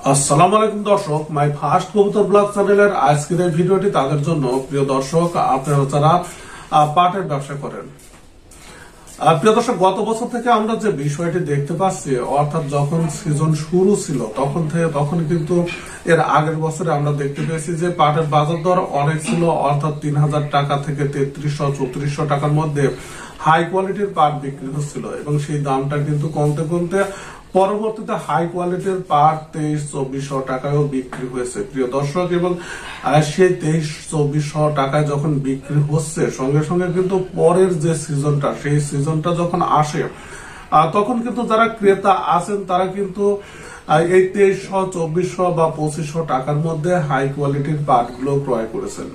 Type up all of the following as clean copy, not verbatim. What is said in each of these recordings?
আসসালামু আলাইকুম দর্শক, মাই ফার্স্ট কবুতর ব্লগ চ্যানেলের আজকের এই ভিডিওটি তাদের জন্য। প্রিয় দর্শক, আপনারা যারা পাটের ব্যবসা করেন, প্রিয় দর্শক, গত বছর থেকে আমরা যে বিষয়টি দেখতে পাচ্ছি, অর্থাৎ যখন সিজন শুরু ছিল তখন কিন্তু এর আগের বছরে আমরা দেখতে পেয়েছি যে পাটের বাজার দর অনেক ছিল, অর্থাৎ ৩,০০০ টাকা থেকে ৩৩০০-৩৪০০ টাকার মধ্যে হাই কোয়ালিটির পাট বিক্রি হচ্ছিল এবং সেই দামটা কিন্তু কমতে কমতে পরবর্তীতে হাই কোয়ালিটির পাট ২৩-২৪০০ টাকায়ও বিক্রি হয়েছে। প্রিয় দর্শক, এবং সেই ২৩-২৪০০ টাকায় যখন বিক্রি হচ্ছে, সঙ্গে সঙ্গে কিন্তু পরের যে সিজনটা, সেই সিজনটা যখন আসে তখন কিন্তু যারা ক্রেতা আছেন তারা কিন্তু এই ২৩০০, ২৪০০ বা ২৫০০ টাকার মধ্যে হাই কোয়ালিটির পাটগুলো ক্রয় করেছেন।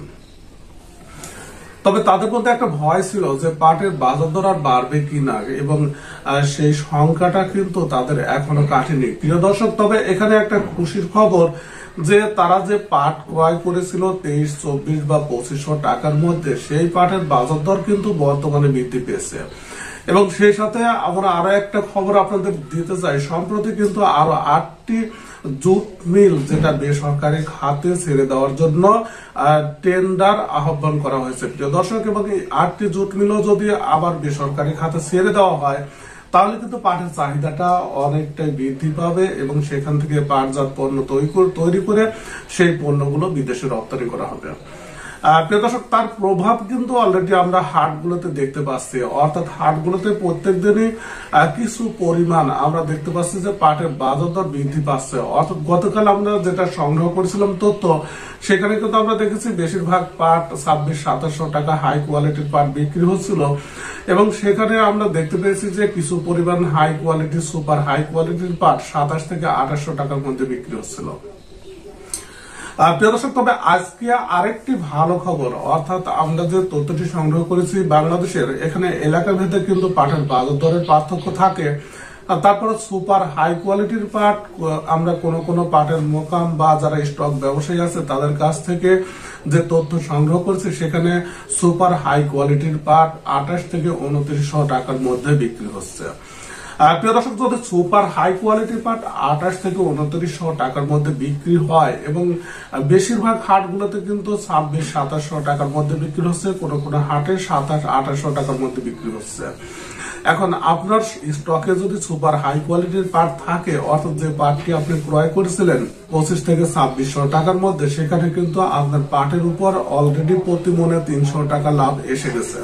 তবে তাদের মধ্যে একটা ভয় ছিল যে পাটের বাজার দর আর বাড়বে কিনা, এবং সেই সংখ্যাটা কিন্তু তাদের এখনো কাটেনি। প্রিয় দর্শক, তবে এখানে একটা খুশির খবর যে তারা যে পাট ক্রয় করেছিল ২৩, ২৪ বা ২৫০০ টাকার মধ্যে, সেই পাটের বাজার দর কিন্তু বর্তমানে বৃদ্ধি পেয়েছে। এবং সেই সাথে আমরা আরো একটা খবর আপনাদের দিতে চাই, সম্প্রতি কিন্তু আরো ৮টি জুট মিল যেটা বেসরকারি খাতে ছেড়ে দেওয়ার জন্য টেন্ডার আহ্বান করা হয়েছে। প্রিয় দর্শক, এবং এই ৮টি জুট মিলও যদি আবার বেসরকারি খাতে ছেড়ে দেওয়া হয় তাহলে কিন্তু পাটের চাহিদাটা অনেকটাই বৃদ্ধি পাবে এবং সেখান থেকে পাটজাত পণ্য তৈরি করে সেই পণ্যগুলো বিদেশে রপ্তানি করা হবে। প্রিয় দর্শক, তার প্রভাব কিন্তু অলরেডি আমরা হাটগুলোতে দেখতে পাচ্ছি, অর্থাৎ হাটগুলোতে প্রত্যেক দিনই কিছু পরিমাণ আমরা দেখতে পাচ্ছি যে পাটের বাজার দর বৃদ্ধি পাচ্ছে। অর্থাৎ গতকাল আমরা যেটা সংগ্রহ করেছিলাম তথ্য, সেখানে কিন্তু আমরা দেখেছি বেশিরভাগ পাট ২৬-২৭০০ টাকা হাই কোয়ালিটির পাট বিক্রি হচ্ছিল, এবং সেখানে আমরা দেখতে পেয়েছি যে কিছু পরিমাণ হাই কোয়ালিটি, সুপার হাই কোয়ালিটির পাট ২৭ থেকে ২৮০০ টাকার মধ্যে বিক্রি হচ্ছিল। প্রিয় দর্শক, তবে আজকে আরেকটি ভালো খবর, অর্থাৎ আমরা যে তথ্যটি সংগ্রহ করেছি বাংলাদেশের, এখানে এলাকা ভেদে কিন্তু পাটের বাজার দরের পার্থক্য থাকে। তারপরে সুপার হাই কোয়ালিটির পাট আমরা কোন পাটের মোকাম বা যারা স্টক ব্যবসায়ী আছে তাদের কাছ থেকে যে তথ্য সংগ্রহ করেছি, সেখানে সুপার হাই কোয়ালিটির পাট ২৮ থেকে ২৯০০ টাকার মধ্যে বিক্রি হচ্ছে। প্রিয় দর্শক, যদি সুপার হাই কোয়ালিটির পাট ২৮ থেকে ২৯০০ টাকার মধ্যে বিক্রি হয়, এবং বেশিরভাগ হাটগুলোতে কিন্তু ২৬-২৭০০ টাকার মধ্যে বিক্রি হচ্ছে, কোন হাটে ২৭-২৮০০ টাকার মধ্যে বিক্রি হচ্ছে। এখন আপনার স্টকে যদি সুপার হাই কোয়ালিটির পাট থাকে, অর্থাৎ যে পাটটি আপনি ক্রয় করেছিলেন ২৫ থেকে ২৬০০ টাকার মধ্যে, সেখানে কিন্তু আপনার পাটের উপর অলরেডি প্রতি মনে ৩০০ টাকা লাভ এসে গেছে।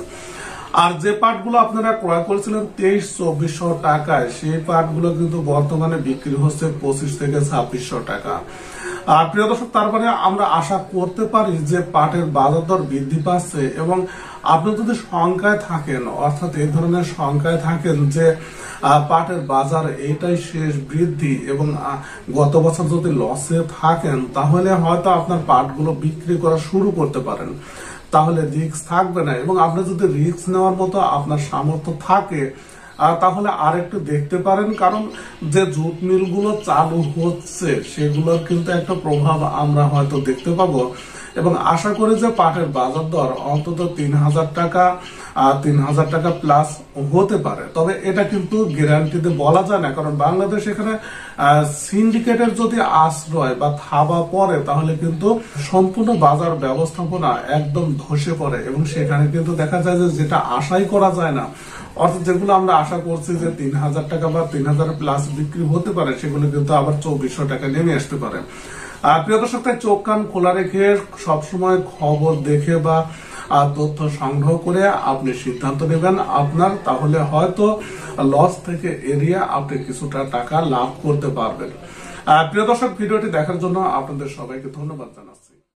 আর যে পাটগুলো আপনারা ক্রয় করেছিলেন ২৩-২৪০০ টাকায়, সেই পাটগুলো কিন্তু বর্তমানে বিক্রি হচ্ছে ২৫ থেকে ২৬০০ টাকা। আর প্রিয় দর্শক, তারপরে আমরা আশা করতে পারি যে পাটের বাজার দর বৃদ্ধি পাচ্ছে, এবং আপনি যদি সংখ্যায় থাকেন, অর্থাৎ এই ধরনের সংখ্যায় থাকেন যে পাটের বাজার এটাই শেষ বৃদ্ধি, এবং গত বছর যদি লসে থাকেন, তাহলে হয়তো আপনার পাটগুলো বিক্রি করা শুরু করতে পারেন, তাহলে রিস্ক থাকবে না। এবং আপনি যদি রিস্ক নেওয়ার মতো আপনার সামর্থ্য থাকে তাহলে আরেকটু দেখতে পারেন, কারণ যে জুট মিলগুলো চালু হচ্ছে সেগুলোর কিন্তু একটা প্রভাব আমরা হয়তো দেখতে পাবো, এবং আশা করি যে পাটের বাজার দর অন্তত ৩,০০০ টাকা ৩,০০০ টাকা প্লাস হতে পারে। তবে এটা কিন্তু গ্যারান্টিতে বলা যায় না, কারণ বাংলাদেশ এখানে সিন্ডিকেটের যদি আশ্রয় বা থাবা পড়ে তাহলে কিন্তু সম্পূর্ণ বাজার ব্যবস্থাপনা একদম ধসে পড়ে, এবং সেখানে কিন্তু দেখা যায় যে যেটা আশাই করা যায় না, অর্থাৎ যেগুলো আমরা আশা করছি যে ৩,০০০ টাকা বা ৩,০০০ প্লাস বিক্রি হতে পারে, সেগুলো কিন্তু আবার ২৪০০ টাকা নেমে আসতে পারে। প্রিয় দর্শক, তাই চোখ কান খোলা রেখে সবসময় খবর দেখে বা তথ্য সংগ্রহ করে আপনি সিদ্ধান্ত নেবেন আপনার, তাহলে হয়তো লস থেকে এড়িয়ে আপনি কিছুটা টাকা লাভ করতে পারবেন। প্রিয় দর্শক, ভিডিওটি দেখার জন্য আপনাদের সবাইকে ধন্যবাদ জানাচ্ছি।